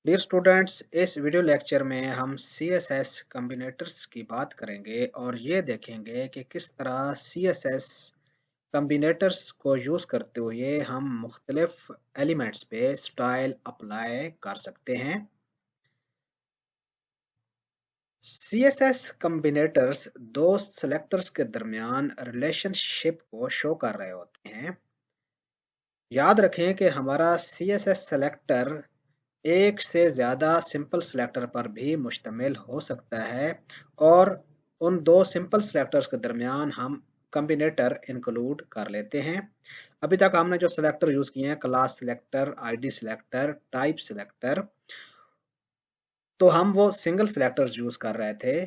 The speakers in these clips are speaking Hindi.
डियर स्टूडेंट्स, इस वीडियो लेक्चर में हम CSS कम्बिनेटर्स की बात करेंगे और ये देखेंगे कि किस तरह CSS कम्बिनेटर्स को यूज़ करते हुए हम मुख्तलिफ एलिमेंट्स पे स्टाइल अप्लाई कर सकते हैं। CSS कम्बिनेटर्स दो सेलेक्टर्स के दरमियान रिलेशनशिप को शो कर रहे होते हैं। याद रखें कि हमारा CSS सेलेक्टर एक से ज़्यादा सिंपल सेलेक्टर पर भी मुश्तमिल हो सकता है और उन दो सिंपल सेलेक्टर्स के दरमियान हम कम्बिनेटर इंक्लूड कर लेते हैं। अभी तक हमने जो सेलेक्टर यूज़ किए हैं, class selector, ID selector, type selector, तो हम वो सिंगल सेलेक्टर्स यूज़ कर रहे थे।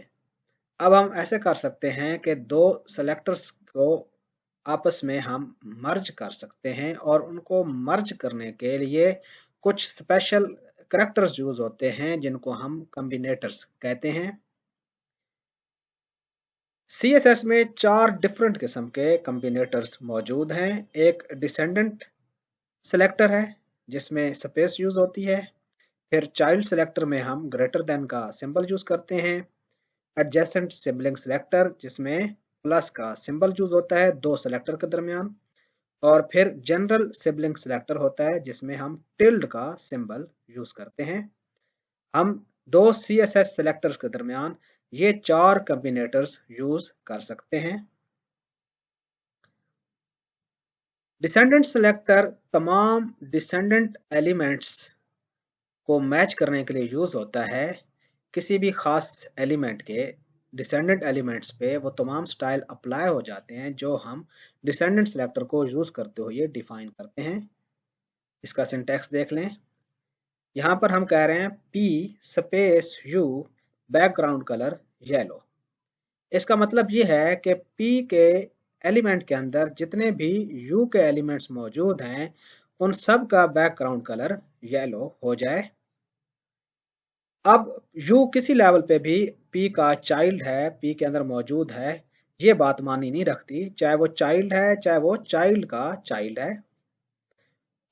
अब हम ऐसे कर सकते हैं कि दो सेलेक्टर्स को आपस में हम मर्ज कर सकते हैं और उनको मर्ज करने के लिए कुछ स्पेशल करैक्टर्स यूज होते हैं जिनको हम कम्बिनेटर्स कहते हैं। CSS में चार डिफरेंट किस्म के कम्बिनेटर्स मौजूद हैं। एक डिसेंडेंट सेलेक्टर है जिसमें स्पेस यूज होती है। फिर चाइल्ड सेलेक्टर में हम ग्रेटर देन का सिंबल यूज करते हैं। एडजेसेंट सिबलिंग सेलेक्टर जिसमें प्लस का सिंबल यूज होता है दो सेलेक्टर के दरमियान। और फिर जनरल सिबलिंग सेलेक्टर होता है जिसमें हम टिल्ड का सिंबल यूज करते हैं। हम दो CSS सेलेक्टर्स के दरमियान ये चार कम्बिनेटर्स यूज कर सकते हैं। डिसेंडेंट सेलेक्टर तमाम डिसेंडेंट एलिमेंट्स को मैच करने के लिए यूज होता है। किसी भी खास एलिमेंट के डिसेंडेंट एलिमेंट्स पे वो तमाम स्टाइल अप्लाई हो जाते हैं जो हम डिसेंडेंट सेलेक्टर को यूज करते हुए डिफाइन करते हैं। इसका सिंटैक्स देख लें। यहाँ पर हम कह रहे हैं P space U background colour yellow. इसका मतलब ये है कि P के एलिमेंट के अंदर जितने भी U के एलिमेंट्स मौजूद हैं उन सब का बैकग्राउंड कलर येलो हो जाए। अब U किसी लेवल पे भी P का चाइल्ड है, P के अंदर मौजूद है, ये बात मानी नहीं रखती। चाहे वो चाइल्ड है, चाहे वो चाइल्ड का चाइल्ड है,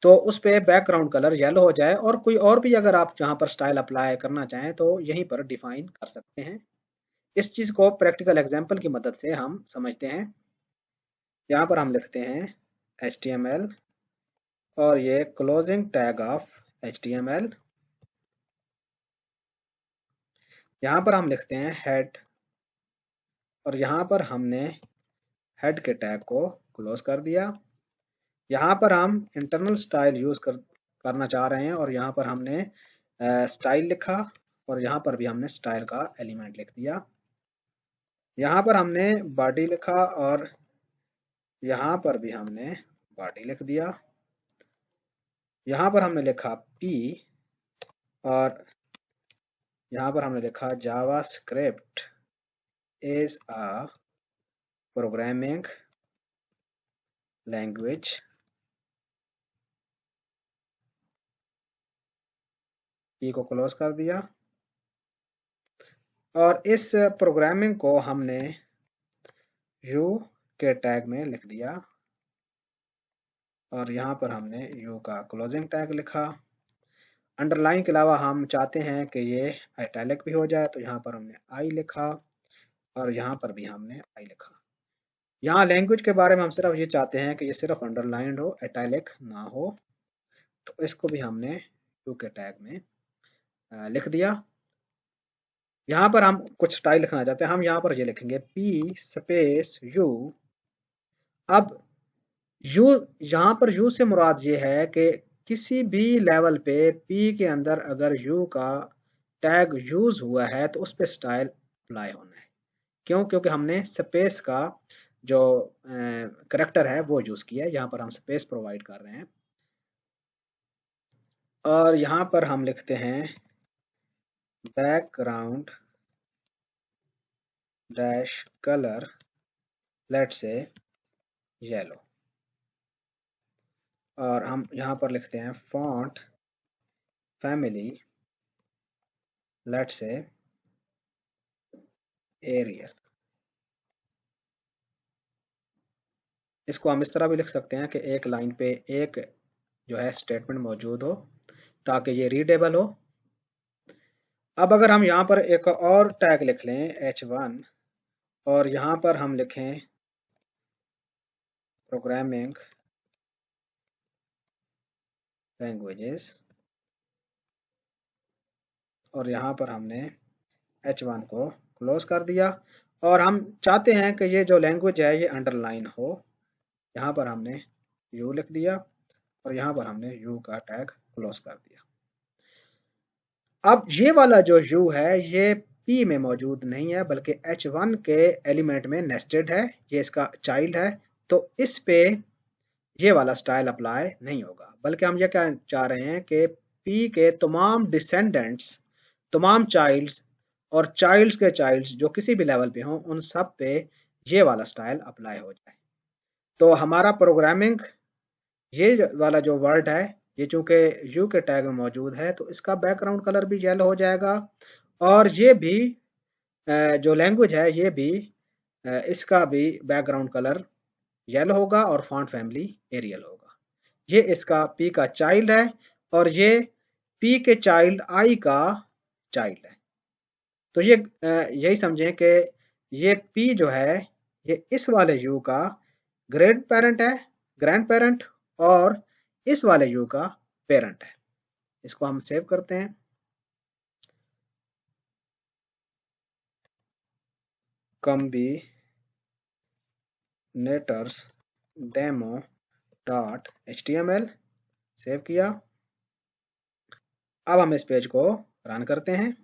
तो उस पे बैकग्राउंड कलर येलो हो जाए। और कोई और भी अगर आप यहाँ पर स्टाइल अप्लाई करना चाहें तो यहीं पर डिफाइन कर सकते हैं। इस चीज को प्रैक्टिकल एग्जांपल की मदद से हम समझते हैं। यहाँ पर हम लिखते हैं HTML और ये क्लोजिंग टैग ऑफ HTML। यहाँ पर हम लिखते हैं हेड और यहाँ पर हमने हेड के टैग को क्लोज कर दिया। यहाँ पर हम इंटरनल स्टाइल यूज करना चाह रहे हैं और यहाँ पर हमने स्टाइल लिखा और यहाँ पर भी हमने स्टाइल का एलिमेंट लिख दिया। यहाँ पर हमने बॉडी लिखा और यहाँ पर भी हमने बॉडी लिख दिया। यहाँ पर हमने लिखा P और यहाँ पर हमने लिखा JavaScript is a programming language. P को क्लोज कर दिया और इस प्रोग्रामिंग को हमने U के टैग में लिख दिया और यहाँ पर हमने U का क्लोजिंग टैग लिखा। अंडरलाइन के अलावा हम चाहते हैं कि ये इटैलिक भी हो जाए, तो यहाँ पर हमने I लिखा और यहाँ पर भी हमने I लिखा। यहाँ लैंग्वेज के बारे में हम सिर्फ ये चाहते हैं कि ये सिर्फ अंडरलाइंड हो, इटैलिक ना हो, तो इसको भी हमने U के टैग में लिख दिया। यहाँ पर हम कुछ स्टाइल लिखना चाहते हैं, हम यहाँ पर ये लिखेंगे P स्पेस U। अब U, यहाँ पर U से मुराद ये है कि किसी भी लेवल पे P के अंदर अगर U का टैग यूज हुआ है तो उस पर स्टाइल अप्लाई होना है। क्यों? क्योंकि हमने स्पेस का जो करेक्टर है वो यूज किया है। यहाँ पर हम स्पेस प्रोवाइड कर रहे हैं और यहाँ पर हम लिखते हैं background dash colour let's say yellow और हम यहाँ पर लिखते हैं font family let's say Arial. इसको हम इस तरह भी लिख सकते हैं कि एक लाइन पे एक जो है स्टेटमेंट मौजूद हो ताकि ये रीडेबल हो। अब अगर हम यहाँ पर एक और टैग लिख लें H1 और यहाँ पर हम लिखें प्रोग्रामिंग लैंग्वेजेस और यहाँ पर हमने H1 को क्लोज कर दिया और हम चाहते हैं कि ये जो लैंग्वेज है ये अंडरलाइन हो। यहाँ पर हमने U लिख दिया और यहाँ पर हमने U का टैग क्लोज कर दिया। अब ये वाला जो U है ये P में मौजूद नहीं है बल्कि H1 के एलिमेंट में नेस्टेड है, ये इसका चाइल्ड है, तो इस पे ये वाला स्टाइल अप्लाई नहीं होगा, बल्कि हम ये क्या चाह रहे हैं कि P के तमाम डिसेंडेंट्स, तमाम चाइल्ड्स और चाइल्ड्स के चाइल्ड्स जो किसी भी लेवल पे हों उन सब पे ये वाला स्टाइल अप्लाई हो जाए। तो हमारा प्रोग्रामिंग ये वाला जो वर्ड है ये चूंकि यू के टैग में मौजूद है तो इसका बैकग्राउंड कलर भी येलो हो जाएगा और ये भी जो लैंग्वेज है ये भी इसका भी बैकग्राउंड कलर येलो होगा और फॉन्ट फैमिली एरियल होगा। ये इसका पी का चाइल्ड है और ये पी के चाइल्ड आई का चाइल्ड है। तो ये यही समझें कि ये पी जो है ये इस वाले यू का ग्रेट पेरेंट है, ग्रैंड पेरेंट, और इस वाले यू का पेरेंट है। इसको हम सेव करते हैं। कॉम्बिनेटर्स डेमो डॉट HTML सेव किया। अब हम इस पेज को रन करते हैं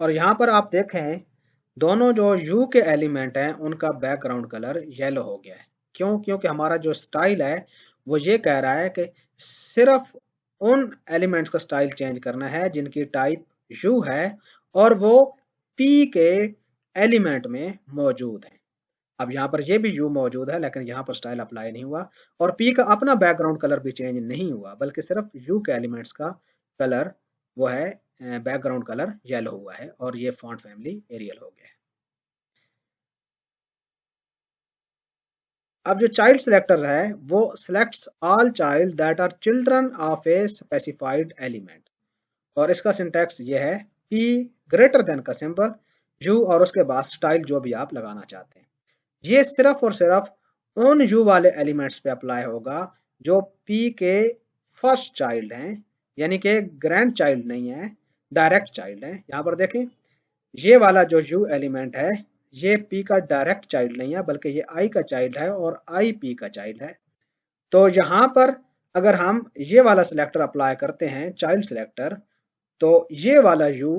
और यहाँ पर आप देखें दोनों जो यू के एलिमेंट हैं उनका बैकग्राउंड कलर येलो हो गया है। क्यों? क्योंकि हमारा जो स्टाइल है वो ये कह रहा है कि सिर्फ उन एलिमेंट्स का स्टाइल चेंज करना है जिनकी टाइप यू है और वो पी के एलिमेंट में मौजूद है। अब यहाँ पर ये भी यू मौजूद है लेकिन यहाँ पर स्टाइल अप्लाई नहीं हुआ और पी का अपना बैकग्राउंड कलर भी चेंज नहीं हुआ बल्कि सिर्फ यू के एलिमेंट्स का कलर वो है बैकग्राउंड कलर येलो हुआ है और ये फॉन्ट फैमिली एरियल हो गया है। अब जो चाइल्ड सिलेक्टर है वो selects all child that are children of a specified element और इसका सिंटैक्स ये है पी ग्रेटर देन का सिंबल यू और उसके बाद स्टाइल जो भी आप लगाना चाहते हैं। ये सिर्फ और सिर्फ उन यू वाले एलिमेंट्स पे अप्लाई होगा जो पी के फर्स्ट चाइल्ड हैं, यानी कि ग्रैंड चाइल्ड नहीं है, डायरेक्ट चाइल्ड है। यहाँ पर देखें ये वाला जो यू एलिमेंट है ये पी का डायरेक्ट चाइल्ड नहीं है बल्कि ये आई का चाइल्ड है और आई पी का चाइल्ड है। तो यहाँ पर अगर हम ये वाला सिलेक्टर अप्लाई करते हैं चाइल्ड सिलेक्टर तो ये वाला यू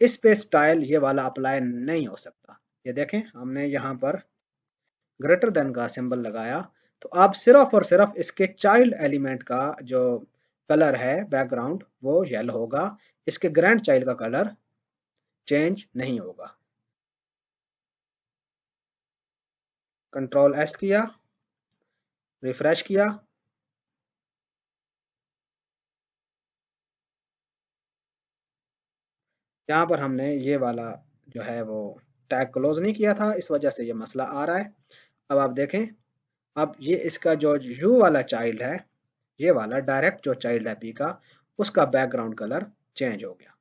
इस पे स्टाइल ये वाला अप्लाई नहीं हो सकता। ये देखें हमने यहाँ पर ग्रेटर देन का सिंबल लगाया तो अब सिर्फ और सिर्फ इसके चाइल्ड एलिमेंट का जो कलर है बैकग्राउंड वो येलो होगा, इसके ग्रैंड चाइल्ड का कलर चेंज नहीं होगा। कंट्रोल एस किया, रिफ्रेश किया, यहाँ पर हमने ये वाला जो है वो टैग क्लोज नहीं किया था, इस वजह से ये मसला आ रहा है। अब आप देखें अब ये इसका जो यू वाला चाइल्ड है ये वाला डायरेक्ट जो चाइल्ड है पी का उसका बैकग्राउंड कलर चेंज हो गया।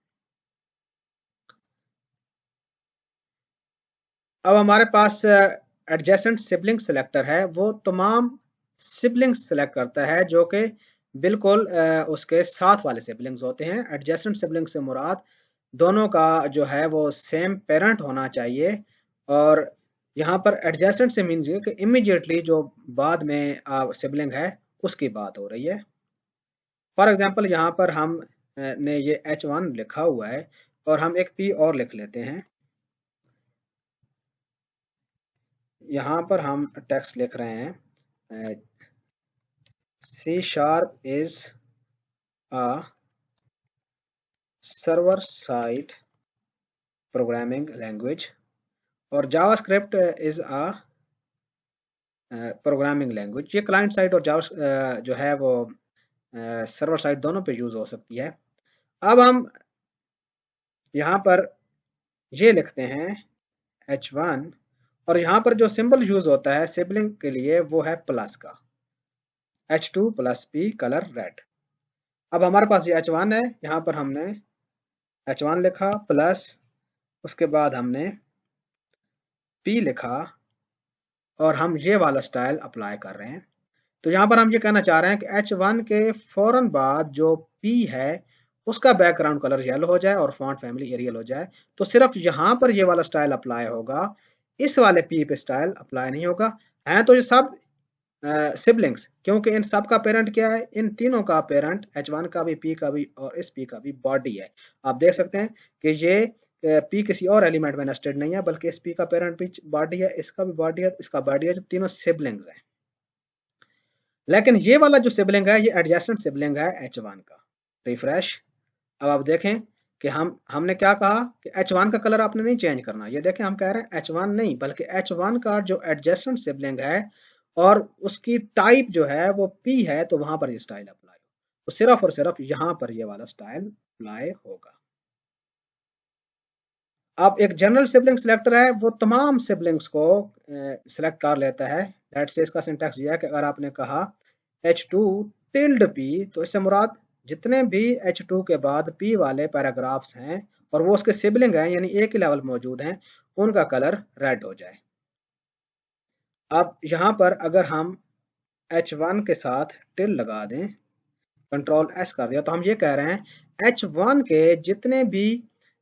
अब हमारे पास एडजेसेंट सिबलिंग सिलेक्टर है, वो तमाम सिबलिंग्स सिलेक्ट करता है जो कि बिल्कुल उसके साथ वाले सिबलिंग्स होते हैं। एडजेसेंट सिबलिंग से मुराद दोनों का जो है वो सेम पेरेंट होना चाहिए और यहाँ पर एडजेसेंट से मीन्स ये कि इमीडिएटली जो बाद में सिबलिंग है उसकी बात हो रही है। फॉर एग्जांपल यहाँ पर हम ने ये H1 लिखा हुआ है और हम एक P और लिख लेते हैं। यहाँ पर हम टेक्स्ट लिख रहे हैं C# is a server side programming language और JavaScript is a programming language. ये क्लाइंट साइड और जावा जो है वो सर्वर साइड दोनों पे यूज हो सकती है। अब हम यहाँ पर ये लिखते हैं H1 और यहाँ पर जो सिंबल यूज होता है सिबलिंग के लिए वो है प्लस का, H2 + P कलर रेड। अब हमारे पास ये H1 है, यहाँ पर हमने H1 लिखा प्लस उसके बाद हमने P लिखा और हम ये वाला स्टाइल अप्लाई कर रहे हैं। तो यहाँ पर हम ये कहना चाह रहे हैं कि H1 के फौरन बाद जो P है उसका बैकग्राउंड कलर येलो हो जाए और फॉन्ट फैमिली एरियल हो जाए। तो सिर्फ यहाँ पर ये वाला स्टाइल अप्लाई होगा, इस वाले P पे स्टाइल अप्लाई नहीं होगा। हैं तो ये सब सिबलिंग्स, क्योंकि इन सब का पेरेंट क्या है, इन तीनों का पेरेंट H1 का भी, P का भी और इस P का भी बॉडी है। आप देख सकते हैं कि ये P किसी और एलिमेंट में नेस्टेड नहीं है, बल्कि इस P का पेरेंट भी बॉडी है, इसका भी बॉडी है, इसका बॉडी है, जो तीनों सिबलिंग्स हैं। लेकिन ये वाला जो सिबलिंग है ये एडजेसेंट सिबलिंग है H1 का। रिफ्रेश। अब आप देखें कि हमने क्या कहा कि H1 का कलर आपने नहीं चेंज करना। ये देखें हम कह रहे हैं H1 नहीं, बल्कि H1 का जो एडजेसेंट सिबलिंग है और उसकी टाइप जो है वो P है, तो वहां पर ये स्टाइल अप्लाई हो। तो सिर्फ और सिर्फ यहां पर ये वाला स्टाइल अप्लाई होगा। अब एक जनरल सिबलिंग सिलेक्टर है, वो तमाम सिबलिंग्स को सिलेक्ट कर लेता है। लेट्स से इसका सिंटैक्स ये है कि अगर आपने कहा H2 टिल्ड P, तो इससे मुराद जितने भी H2 के बाद P वाले पैराग्राफ्स हैं और वो उसके सिबलिंग हैं, यानी एक ही लेवल मौजूद हैं, उनका कलर रेड हो जाए। अब यहाँ पर अगर हम H1 के साथ टिल लगा दें, कंट्रोल S कर दिया, तो हम ये कह रहे हैं H1 के जितने भी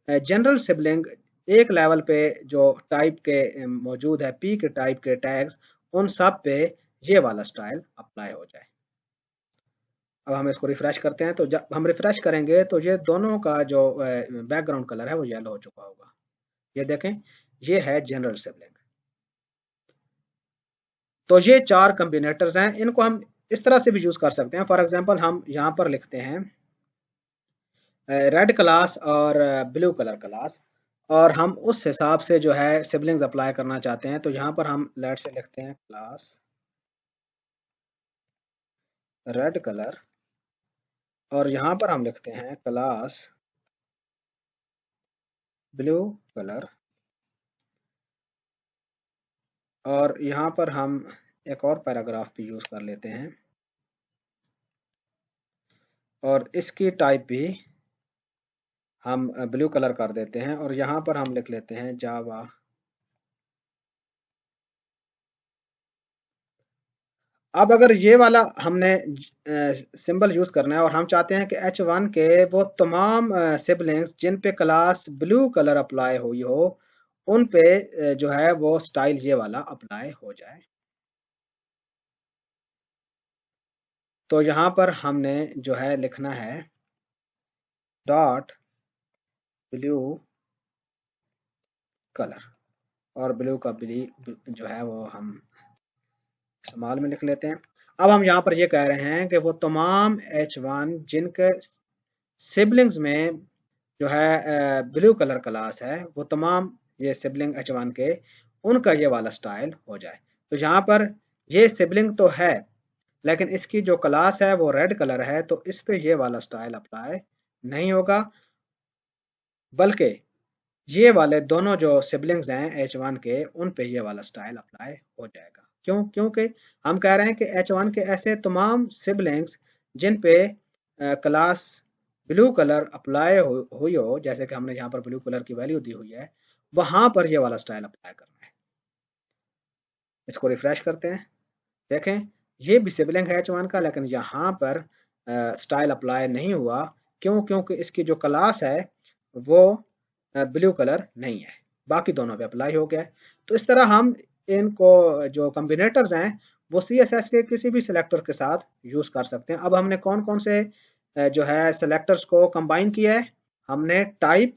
जनरल सिबलिंग एक लेवल पे जो टाइप के मौजूद है, P के टाइप के टैग्स, उन सब पे ये वाला स्टाइल अप्लाई हो जाए। अब हम इसको रिफ्रेश करते हैं, तो जब हम रिफ्रेश करेंगे तो ये दोनों का जो बैकग्राउंड कलर है वो येलो हो चुका होगा। ये देखें, ये है जनरल सिबलिंग। तो ये चार कम्बिनेटर्स हैं, इनको हम इस तरह से भी यूज कर सकते हैं। फॉर एग्जांपल हम यहाँ पर लिखते हैं रेड क्लास और ब्लू कलर क्लास, और हम उस हिसाब से जो है सिबलिंग्स अप्लाई करना चाहते हैं। तो यहाँ पर हम लेट से लिखते हैं क्लास रेड कलर, और यहाँ पर हम लिखते हैं क्लास ब्लू कलर, और यहाँ पर हम एक और पैराग्राफ भी यूज कर लेते हैं और इसकी टाइप भी हम ब्लू कलर कर देते हैं, और यहाँ पर हम लिख लेते हैं जावा। अब अगर ये वाला हमने सिंबल यूज करना है और हम चाहते हैं कि H1 के वो तमाम सिबलिंग्स जिन पे क्लास ब्लू कलर अप्लाई हुई हो, उन पे जो है वो स्टाइल ये वाला अप्लाई हो जाए, तो यहाँ पर हमने जो है लिखना है डॉट ब्लू कलर, और ब्लू का जो है वो हम स्मॉल में लिख लेते हैं। अब हम यहाँ पर ये कह रहे हैं कि वो तमाम H1 जिनके सिबलिंग्स में जो है ब्लू कलर क्लास है, वो तमाम ये सिबलिंग H1 के, उनका ये वाला स्टाइल हो जाए। तो यहाँ पर ये सिबलिंग तो है, लेकिन इसकी जो क्लास है वो रेड कलर है, तो इस पे ये वाला स्टाइल अप्लाई नहीं होगा, बल्कि ये वाले दोनों जो सिबलिंग्स हैं H1 के, उन पे ये वाला स्टाइल अप्लाई हो जाएगा। क्यों? क्योंकि हम कह रहे हैं कि H1 के ऐसे तमाम सिबलिंग्स जिन पे क्लास ब्लू कलर अप्लाई हुई हो, जैसे कि हमने यहाँ पर ब्लू कलर की वैल्यू दी हुई है, वहां पर ये वाला स्टाइल अप्लाई करना है। इसको रिफ्रेश करते हैं, देखें ये भी सिबलिंग है H1 का, लेकिन यहाँ पर स्टाइल अप्लाई नहीं हुआ। क्यों? क्योंकि इसकी जो क्लास है वो ब्लू कलर नहीं है, बाकी दोनों पे अप्लाई हो गया है। तो इस तरह हम इनको जो कम्बिनेटर्स हैं वो CSS के किसी भी सिलेक्टर के साथ यूज कर सकते हैं। अब हमने कौन कौन से जो है सिलेक्टर्स को कंबाइन किया है, हमने टाइप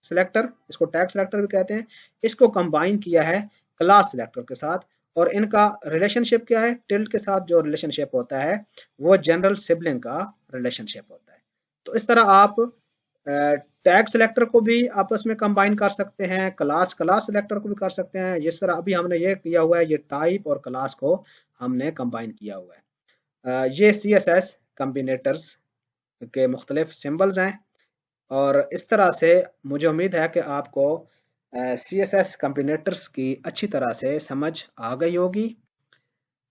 सिलेक्टर, इसको टैग सिलेक्टर भी कहते हैं, इसको कंबाइन किया है क्लास सिलेक्टर के साथ, और इनका रिलेशनशिप क्या है, टिल्ड के साथ जो रिलेशनशिप होता है वो जनरल सिबलिंग का रिलेशनशिप होता है। तो इस तरह आप टैग सिलेक्टर को भी आपस में कंबाइन कर सकते हैं, क्लास सिलेक्टर को भी कर सकते हैं। जिस तरह अभी हमने ये किया हुआ है, ये टाइप और क्लास को हमने कंबाइन किया हुआ है। ये CSS कम्बिनेटर्स के मुख्तलिफ सिंबल्स हैं, और इस तरह से मुझे उम्मीद है कि आपको CSS कम्बिनेटर्स की अच्छी तरह से समझ आ गई होगी।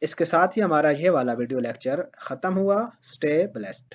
इसके साथ ही हमारा ये वाला वीडियो लेक्चर ख़त्म हुआ। Stay blessed.